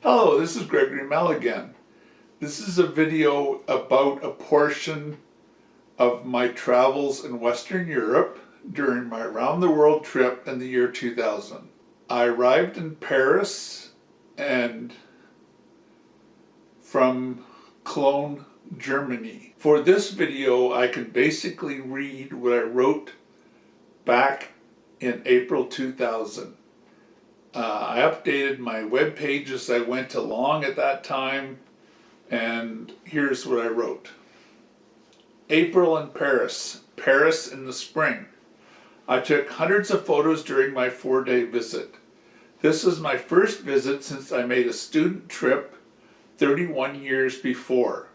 Hello, this is Gregory Mell again. This is a video about a portion of my travels in Western Europe during my round the world trip in the year 2000. I arrived in Paris and from Cologne, Germany. For this video, I can basically read what I wrote back in April 2000. I updated my web page as I went along at that time, and here's what I wrote. April in Paris, Paris in the spring. I took hundreds of photos during my 4-day visit. This was my first visit since I made a student trip 31 years before.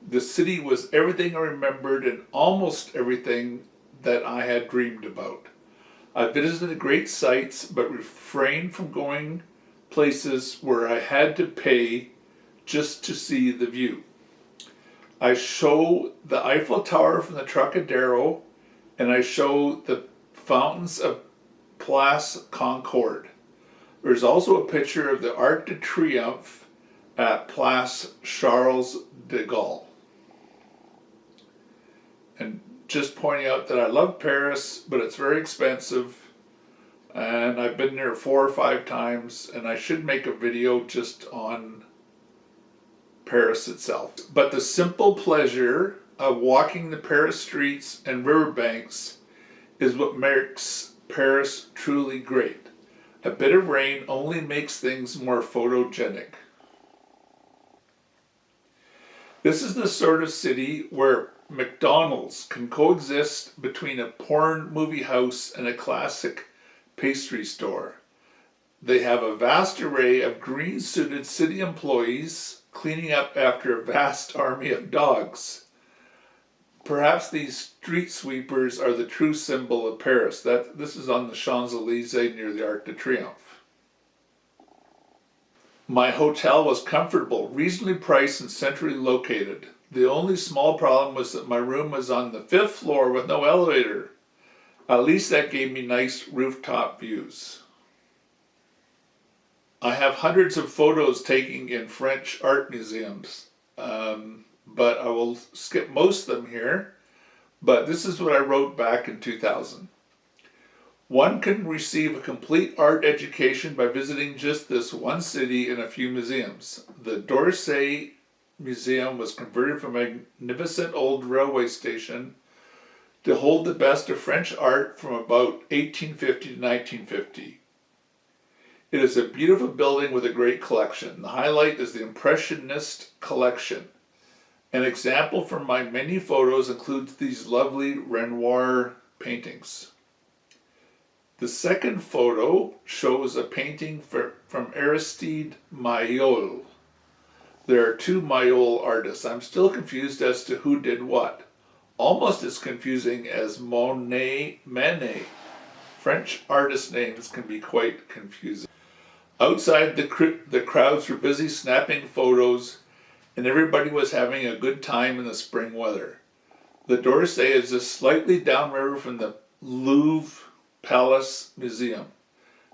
The city was everything I remembered and almost everything that I had dreamed about. I visited great sites, but refrained from going places where I had to pay just to see the view. I show the Eiffel Tower from the Trocadero, and I show the fountains of Place Concorde. There's also a picture of the Arc de Triomphe at Place Charles de Gaulle. And just pointing out that I love Paris, but it's very expensive, and I've been there 4 or 5 times, and I should make a video just on Paris itself. But the simple pleasure of walking the Paris streets and riverbanks is what makes Paris truly great. A bit of rain only makes things more photogenic. This is the sort of city where McDonald's can coexist between a porn movie house and a classic pastry store. They have a vast array of green-suited city employees cleaning up after a vast army of dogs. Perhaps these street sweepers are the true symbol of Paris. This is on the Champs-Élysées near the Arc de Triomphe. My hotel was comfortable, reasonably priced, and centrally located. The only small problem was that my room was on the 5th floor with no elevator. At least that gave me nice rooftop views. I have hundreds of photos taken in French art museums, but I will skip most of them here. But this is what I wrote back in 2000. One can receive a complete art education by visiting just this one city and a few museums. The d'Orsay Museum was converted from a magnificent old railway station to hold the best of French art from about 1850 to 1950. It is a beautiful building with a great collection. The highlight is the Impressionist collection. An example from my many photos includes these lovely Renoir paintings. The second photo shows a painting from Aristide Maillol. There are 2 Maillol artists. I'm still confused as to who did what. Almost as confusing as Monet, Manet. French artist names can be quite confusing. Outside, the crowds were busy snapping photos, and everybody was having a good time in the spring weather. The d'Orsay is just slightly downriver from the Louvre Palace Museum.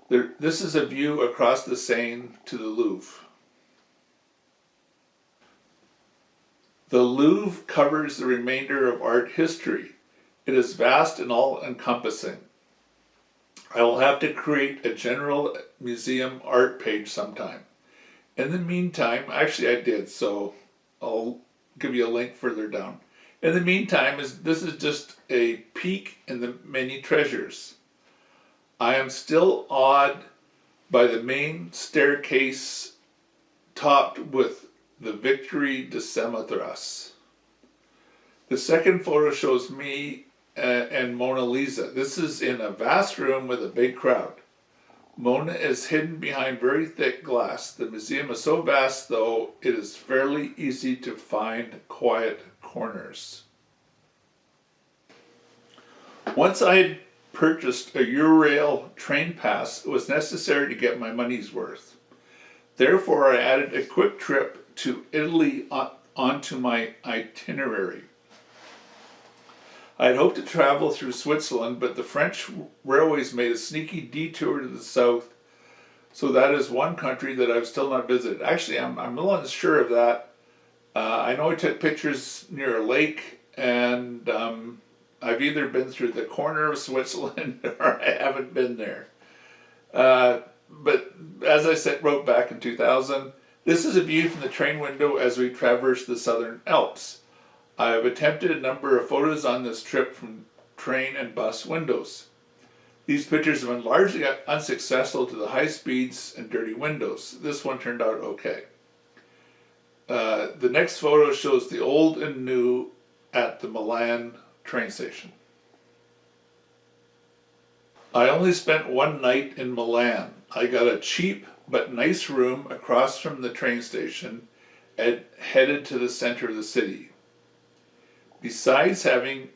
This is a view across the Seine to the Louvre. The Louvre covers the remainder of art history. It is vast and all-encompassing. I will have to create a general museum art page sometime. In the meantime, actually I did, so I'll give you a link further down. In the meantime, this is just a peek in the many treasures. I am still awed by the main staircase topped with the Victoire de Samothrace. The second photo shows me and Mona Lisa. This is in a vast room with a big crowd. Mona is hidden behind very thick glass. The museum is so vast, though, it is fairly easy to find quiet corners. Once I had purchased a Eurail train pass, it was necessary to get my money's worth. Therefore, I added a quick trip to Italy onto my itinerary. I had hoped to travel through Switzerland, but the French railways made a sneaky detour to the south So that is one country that I've still not visited. Actually, I'm a little unsure of that. I know I took pictures near a lake, and I've either been through the corner of Switzerland or I haven't been there. But as I said, wrote back in 2000, this is a view from the train window as we traverse the Southern Alps. I have attempted a number of photos on this trip from train and bus windows. These pictures have been largely unsuccessful to the high speeds and dirty windows. This one turned out okay. The next photo shows the old and new at the Milan train station. I only spent one night in Milan. I got a cheap but nice room across from the train station and headed to the center of the city. Besides having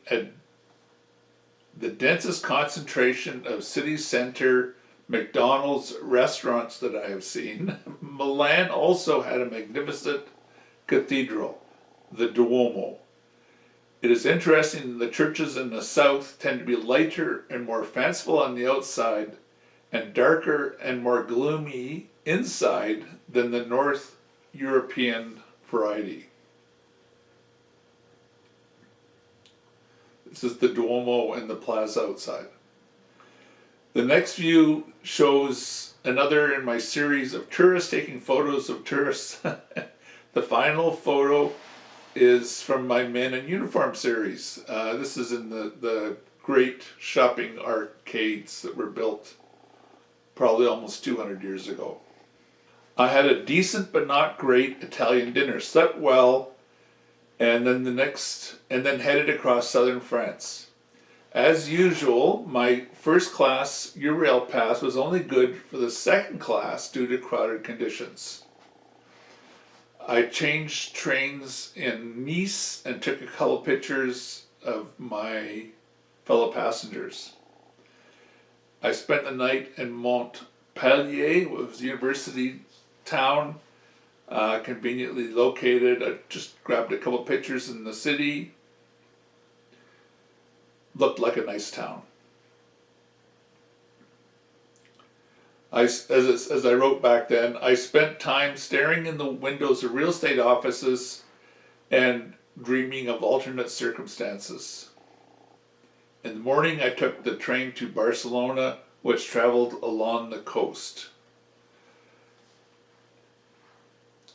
the densest concentration of city center McDonald's restaurants that I have seen, Milan also had a magnificent cathedral, the Duomo. It is interesting that the churches in the south tend to be lighter and more fanciful on the outside and darker and more gloomy inside than the North European variety. This is the Duomo and the plaza outside. The next view shows another in my series of tourists taking photos of tourists. The final photo is from my Men in Uniform series. This is in the great shopping arcades that were built probably almost 200 years ago. I had a decent but not great Italian dinner, slept well, and then headed across southern France. As usual, my first class Eurail pass was only good for the second class due to crowded conditions. I changed trains in Nice and took a couple pictures of my fellow passengers. I spent the night in Montpellier, which was a university town, conveniently located. I just grabbed a couple pictures in the city. Looked like a nice town. As I wrote back then, I spent time staring in the windows of real estate offices and dreaming of alternate circumstances. In the morning, I took the train to Barcelona, which traveled along the coast.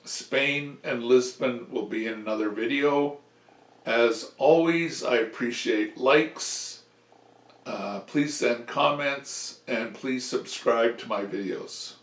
Spain and Lisbon will be in another video. As always, I appreciate likes. Please send comments and please subscribe to my videos.